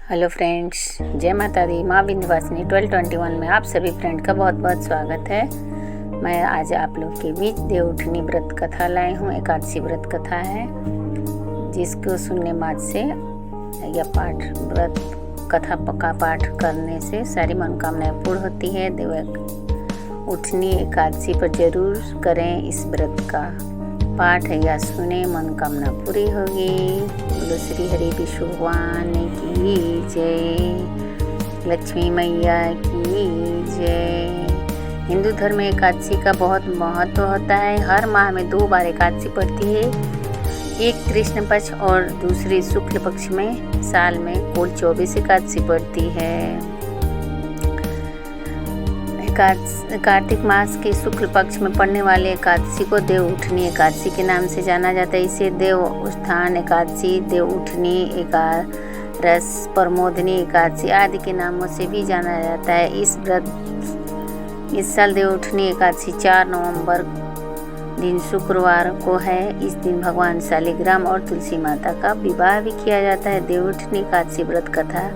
Hello friends, जय माता दी। माँ विंध्यवासिनी 1221 में आप सभी फ्रेंड का बहुत बहुत स्वागत है। मैं आज आप लोग के बीच देवउठनी व्रत कथा लाई हूँ। एकादशी व्रत कथा है जिसको सुनने बाद से या व्रत कथा का पाठ करने से सारी मनोकामनाएं पूर्ण होती है। देवउठनी एकादशी पर जरूर करें इस व्रत का पाठ है या सुने, मनोकामना पूरी होगी। बोलो श्री हरि विष्णु भगवान की जय, लक्ष्मी मैया की जय। हिंदू धर्म में एकादशी का बहुत महत्व होता है। हर माह में 2 बार एकादशी पड़ती है, एक कृष्ण पक्ष और दूसरी शुक्ल पक्ष में। साल में कुल 24 एकादशी पड़ती है। कार्तिक मास के शुक्ल पक्ष में पड़ने वाले एकादशी को देवउठनी एकादशी के नाम से जाना जाता है। इसे देव उत्थान एकादशी, देवउठनी एकादश, प्रमोदनी एकादशी आदि के नामों से भी जाना जाता है। इस साल देवउठनी एकादशी 4 नवंबर दिन शुक्रवार को है। इस दिन भगवान शालिग्राम और तुलसी माता का विवाह भी किया जाता है। देवउठनी एकादशी व्रत कथा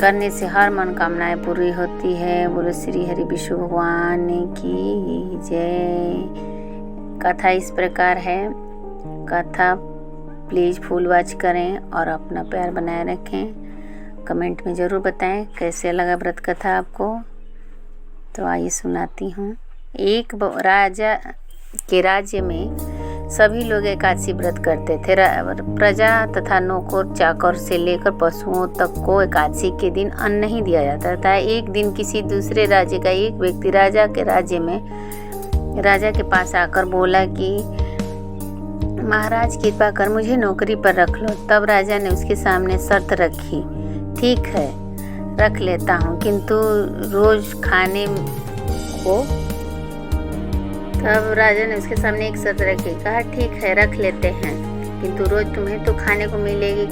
करने से हर मनोकामनाएं पूरी होती है। बोलो श्री हरि विष्णु भगवान की जय। कथा इस प्रकार है। कथा प्लीज़ फुल वॉच करें और अपना प्यार बनाए रखें। कमेंट में ज़रूर बताएं कैसे लगा व्रत कथा आपको। तो आइए सुनाती हूँ। एक राजा के राज्य में सभी लोग एकादशी व्रत करते थे। प्रजा तथा नौकर चाकर से लेकर पशुओं तक को एकादशी के दिन अन्न नहीं दिया जाता था। एक दिन किसी दूसरे राज्य का एक व्यक्ति राजा के राज्य में राजा के पास आकर बोला कि महाराज कृपा कर मुझे नौकरी पर रख लो। तब राजा ने उसके सामने शर्त रखी, ठीक है रख लेता हूँ, किंतु रोज खाने को। तब राजा ने उसके सामने एक शर्त रखी, कहा ठीक है रख लेते हैं, किंतु रोज तुम्हें तो खाने को मिलेगी,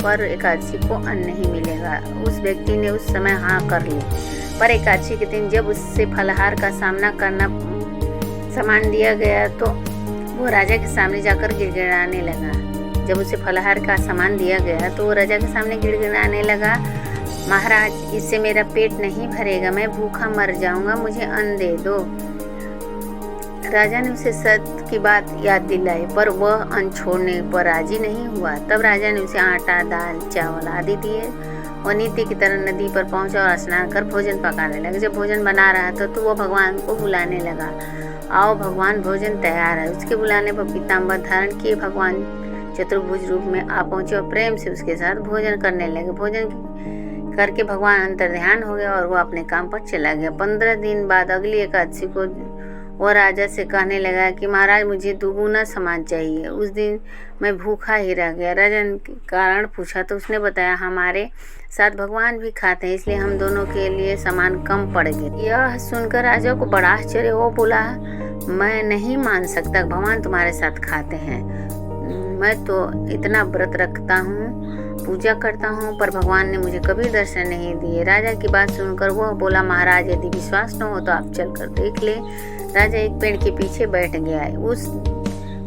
पर एकादशी को अन्न नहीं मिलेगा। उस व्यक्ति ने उस समय हाँ कर ली। पर एकादशी के दिन जब उससे फलाहार का सामान दिया गया तो वो राजा के सामने जाकर गिड़गिड़ाने लगा। जब उसे फलाहार का सामान दिया गया तो वो राजा के सामने गिड़गिड़ाने लगा, महाराज इससे मेरा पेट नहीं भरेगा, मैं भूखा मर जाऊंगा, मुझे अन्न दे दो। राजा ने उसे सत्य की बात याद दिलाई, पर वह अन्न छोड़ने पर राजी नहीं हुआ। तब राजा ने उसे आटा, दाल, चावल आदि दिए। वह नीति की तरह नदी पर पहुंचा और स्नान कर भोजन पकाने लगा। जब भोजन बना रहा था तो वह भगवान को बुलाने लगा, आओ भगवान भोजन तैयार है। उसके बुलाने पर पीताम्बर धारण किए भगवान चतुर्भुज रूप में आ पहुंचे और प्रेम से उसके साथ भोजन करने लगे। भोजन करके भगवान अंतर्ध्यान हो गया और वह अपने काम पर चला गया। 15 दिन बाद अगली एकादशी को वह राजा से कहने लगा कि महाराज मुझे दुगुना सामान चाहिए। उस दिन मैं भूखा ही रह गया। राजा ने कारण पूछा तो उसने बताया, हमारे साथ भगवान भी खाते हैं, इसलिए हम दोनों के लिए सामान कम पड़ गए। यह सुनकर राजा को बड़ा आश्चर्य हो। बोला, मैं नहीं मान सकता भगवान तुम्हारे साथ खाते हैं। मैं तो इतना व्रत रखता हूँ, पूजा करता हूँ, पर भगवान ने मुझे कभी दर्शन नहीं दिए। राजा की बात सुनकर वह बोला, महाराज यदि विश्वास न हो तो आप चलकर देख ले। राजा एक पेड़ के पीछे बैठ गया। उस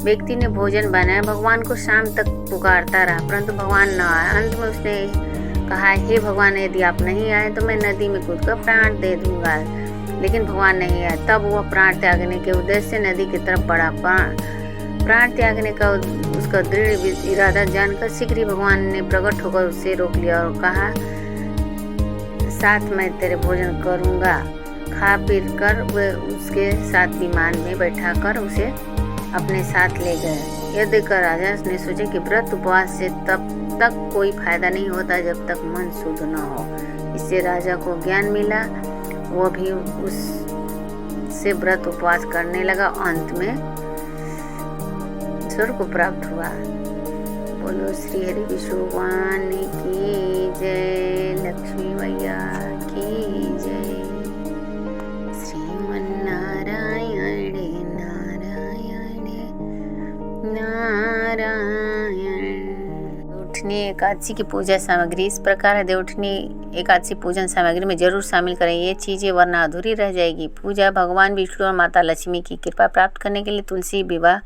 व्यक्ति ने भोजन बनाया, भगवान को शाम तक पुकारता रहा, परंतु भगवान न आए। अंत में उसने कहा, हे भगवान यदि आप नहीं आए तो मैं नदी में कूदकर प्राण दे दूंगा। लेकिन भगवान नहीं आए। तब वह प्राण त्यागने के उद्देश्य से नदी की तरफ बढ़ा। प्राण त्यागने का उसका दृढ़ इरादा जानकर शीघ्र ही भगवान ने प्रकट होकर उसे रोक लिया और कहा, साथ मैं तेरे भोजन करूंगा। खा पी कर वे उसके साथ विमान में बैठाकर उसे अपने साथ ले गए। यह देखकर राजा ने सोचा कि व्रत उपवास से तब तक कोई फायदा नहीं होता जब तक मन शुद्ध न हो। इससे राजा को ज्ञान मिला, वह भी उससे व्रत उपवास करने लगा। अंत में स्वर्ग को प्राप्त हुआ। बोलो श्री हरि विष्णु भगवान की जय, लक्ष्मी मैया की जय। देवउठनी एकादशी की पूजा सामग्री इस प्रकार है। देवउठनी एकादशी पूजन सामग्री में जरूर शामिल करें ये चीज़ें, वरना अधूरी रह जाएगी। पूजा भगवान विष्णु और माता लक्ष्मी की कृपा प्राप्त करने के लिए तुलसी विवाह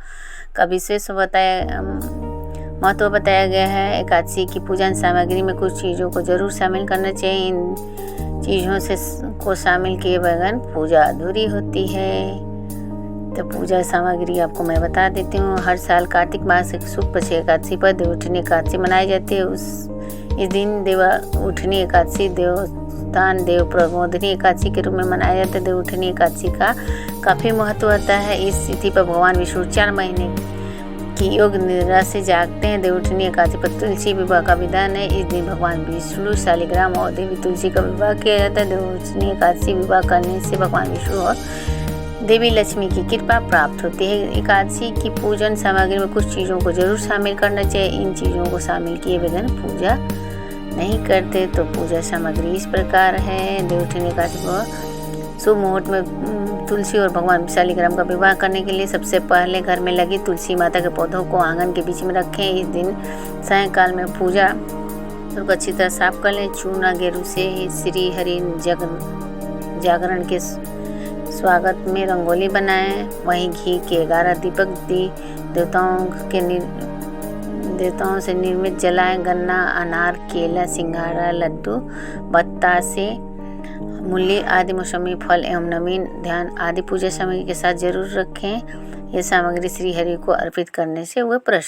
का विशेष बताया महत्व बताया गया है। एकादशी की पूजन सामग्री में कुछ चीज़ों को जरूर शामिल करना चाहिए। इन चीज़ों से को शामिल किए बगैर पूजा अधूरी होती है। तो पूजा सामग्री आपको मैं बता देती हूँ। हर साल कार्तिक मास की शुक्ल पक्ष एकादशी पर देवउठनी एकादशी मनाई जाती है। इस दिन देवउठनी एकादशी देवस्थान देव प्रबोधिनी एकादशी के रूप में मनाया जाता है। देवउठनी एकादशी का काफ़ी महत्व होता है। इस तिथि पर भगवान विष्णु 4 महीने की योग निद्रा से जागते हैं। देवउठनी एकादशी पर तुलसी विवाह का विधान है। इस दिन भगवान विष्णु शालिग्राम और देवी तुलसी का विवाह किया जाता है। देवउठनी एकादशी विवाह करने से भगवान विष्णु और देवी लक्ष्मी की कृपा प्राप्त होती है। एकादशी की पूजन सामग्री में कुछ चीज़ों को जरूर शामिल करना चाहिए। इन चीज़ों को शामिल किए बगैर पूजा नहीं करते। तो पूजा सामग्री इस प्रकार है। देवउठनी एकादशी को शुभ मुहूर्त में तुलसी और भगवान शालिग्राम का विवाह करने के लिए सबसे पहले घर में लगी तुलसी माता के पौधों को आंगन के बीच में रखें। इस दिन सायंकाल में पूजा को अच्छी तरह साफ कर लें। चूना गेरू से श्री हरि जागरण के स्वागत में रंगोली बनाएं। वहीं घी के 11 दीपक देवताओं से निर्मित जलाएं। गन्ना, अनार, केला, सिंघाड़ा, लड्डू, बतासे, मूली आदि मौसमी फल एवं नवीन ध्यान आदि पूजा सामग्री के साथ जरूर रखें। यह सामग्री श्री हरि को अर्पित करने से वह प्रसन्न